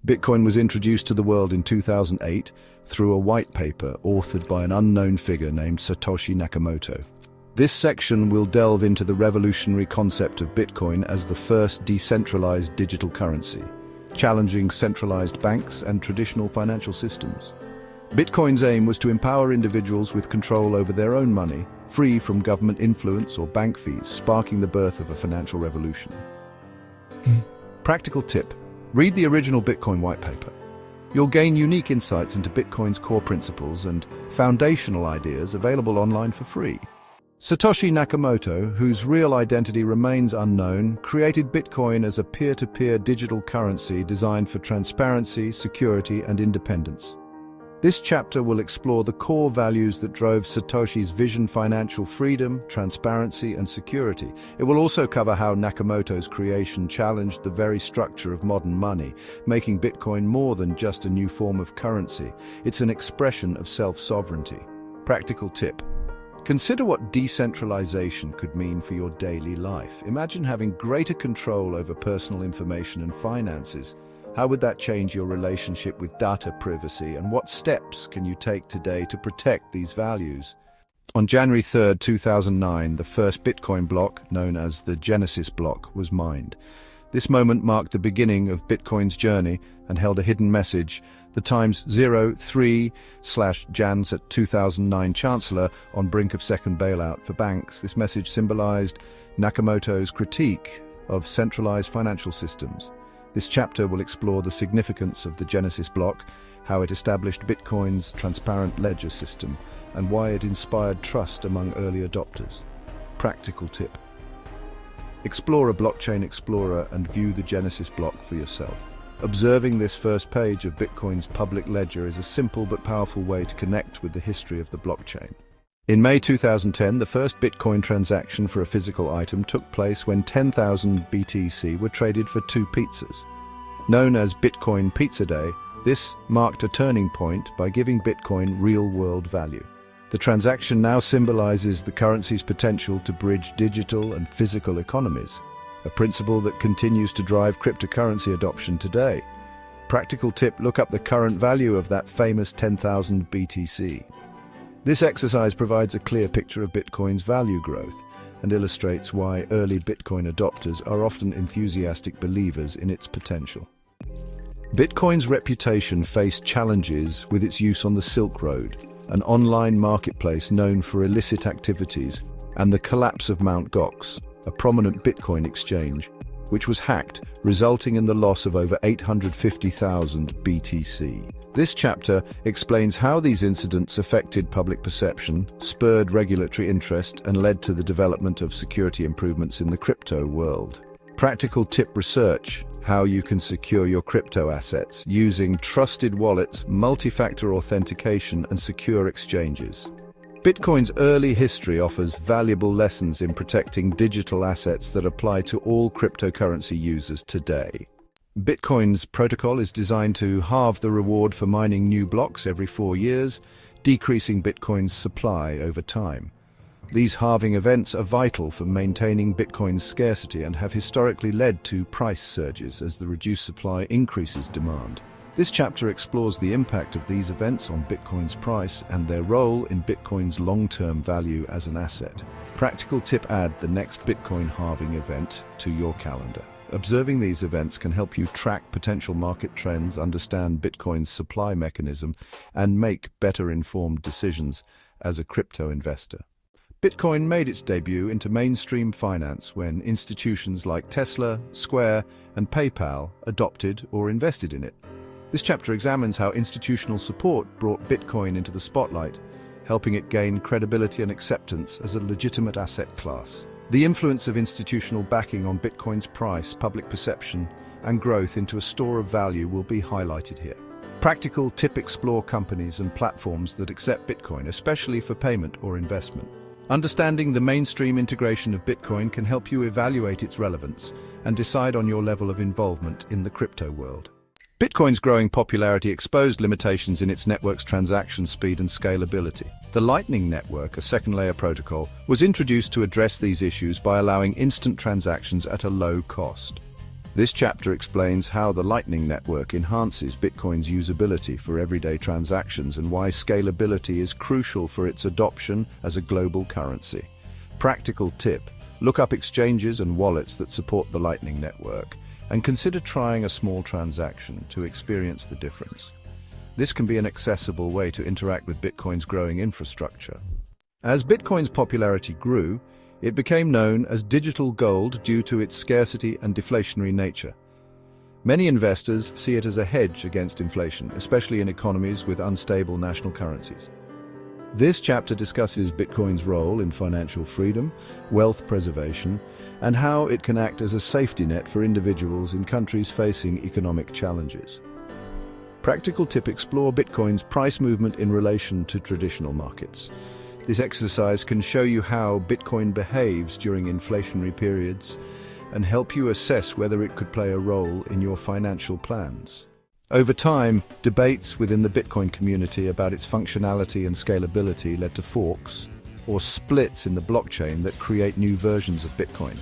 Bitcoin was introduced to the world in 2008 through a white paper authored by an unknown figure named Satoshi Nakamoto. This section will delve into the revolutionary concept of Bitcoin as the first decentralized digital currency, challenging centralized banks and traditional financial systems. Bitcoin's aim was to empower individuals with control over their own money, free from government influence or bank fees, sparking the birth of a financial revolution. Practical tip: read the original Bitcoin white paper. You'll gain unique insights into Bitcoin's core principles and foundational ideas available online for free. Satoshi Nakamoto, whose real identity remains unknown, created Bitcoin as a peer-to-peer digital currency designed for transparency, security, and independence. This chapter will explore the core values that drove Satoshi's vision: financial freedom, transparency, and security. It will also cover how Nakamoto's creation challenged the very structure of modern money, making Bitcoin more than just a new form of currency. It's an expression of self-sovereignty. Practical tip: consider what decentralization could mean for your daily life. Imagine having greater control over personal information and finances. How would that change your relationship with data privacy, and what steps can you take today to protect these values? On January 3, 2009, the first Bitcoin block, known as the Genesis block, was mined. This moment marked the beginning of Bitcoin's journey and held a hidden message. The Times 03/Jans at 2009 Chancellor on brink of second bailout for banks. This message symbolized Nakamoto's critique of centralized financial systems. This chapter will explore the significance of the Genesis block, how it established Bitcoin's transparent ledger system, and why it inspired trust among early adopters. Practical tip: explore a blockchain explorer and view the Genesis block for yourself. Observing this first page of Bitcoin's public ledger is a simple but powerful way to connect with the history of the blockchain. In May 2010, the first Bitcoin transaction for a physical item took place when 10,000 BTC were traded for 2 pizzas. Known as Bitcoin Pizza Day, this marked a turning point by giving Bitcoin real-world value. The transaction now symbolizes the currency's potential to bridge digital and physical economies, a principle that continues to drive cryptocurrency adoption today. Practical tip: look up the current value of that famous 10,000 BTC. This exercise provides a clear picture of Bitcoin's value growth and illustrates why early Bitcoin adopters are often enthusiastic believers in its potential. Bitcoin's reputation faced challenges with its use on the Silk Road, an online marketplace known for illicit activities, and the collapse of Mt. Gox, a prominent Bitcoin exchange, which was hacked, resulting in the loss of over 850,000 BTC. This chapter explains how these incidents affected public perception, spurred regulatory interest, and led to the development of security improvements in the crypto world. Practical tip: research how you can secure your crypto assets using trusted wallets, multi-factor authentication, and secure exchanges. Bitcoin's early history offers valuable lessons in protecting digital assets that apply to all cryptocurrency users today. Bitcoin's protocol is designed to halve the reward for mining new blocks every 4 years, decreasing Bitcoin's supply over time. These halving events are vital for maintaining Bitcoin's scarcity and have historically led to price surges as the reduced supply increases demand. This chapter explores the impact of these events on Bitcoin's price and their role in Bitcoin's long-term value as an asset. Practical tip: add the next Bitcoin halving event to your calendar. Observing these events can help you track potential market trends, understand Bitcoin's supply mechanism, and make better-informed decisions as a crypto investor. Bitcoin made its debut into mainstream finance when institutions like Tesla, Square, and PayPal adopted or invested in it. This chapter examines how institutional support brought Bitcoin into the spotlight, helping it gain credibility and acceptance as a legitimate asset class. The influence of institutional backing on Bitcoin's price, public perception, and growth into a store of value will be highlighted here. Practical tip: explore companies and platforms that accept Bitcoin, especially for payment or investment. Understanding the mainstream integration of Bitcoin can help you evaluate its relevance and decide on your level of involvement in the crypto world. Bitcoin's growing popularity exposed limitations in its network's transaction speed and scalability. The Lightning Network, a second-layer protocol, was introduced to address these issues by allowing instant transactions at a low cost. This chapter explains how the Lightning Network enhances Bitcoin's usability for everyday transactions and why scalability is crucial for its adoption as a global currency. Practical tip: look up exchanges and wallets that support the Lightning Network, and consider trying a small transaction to experience the difference. This can be an accessible way to interact with Bitcoin's growing infrastructure. As Bitcoin's popularity grew, it became known as digital gold due to its scarcity and deflationary nature. Many investors see it as a hedge against inflation, especially in economies with unstable national currencies. This chapter discusses Bitcoin's role in financial freedom, wealth preservation, and how it can act as a safety net for individuals in countries facing economic challenges. Practical tip: explore Bitcoin's price movement in relation to traditional markets. This exercise can show you how Bitcoin behaves during inflationary periods and help you assess whether it could play a role in your financial plans. Over time, debates within the Bitcoin community about its functionality and scalability led to forks, or splits in the blockchain that create new versions of Bitcoin.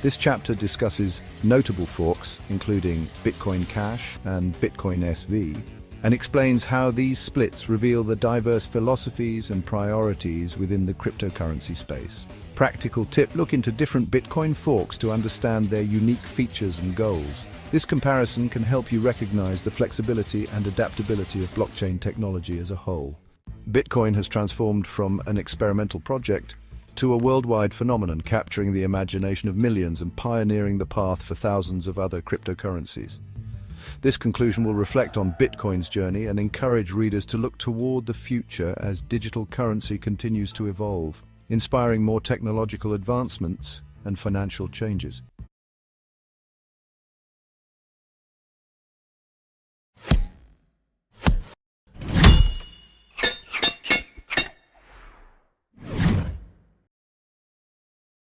This chapter discusses notable forks, including Bitcoin Cash and Bitcoin SV, and explains how these splits reveal the diverse philosophies and priorities within the cryptocurrency space. Practical tip: look into different Bitcoin forks to understand their unique features and goals. This comparison can help you recognize the flexibility and adaptability of blockchain technology as a whole. Bitcoin has transformed from an experimental project to a worldwide phenomenon, capturing the imagination of millions and pioneering the path for thousands of other cryptocurrencies. This conclusion will reflect on Bitcoin's journey and encourage readers to look toward the future as digital currency continues to evolve, inspiring more technological advancements and financial changes.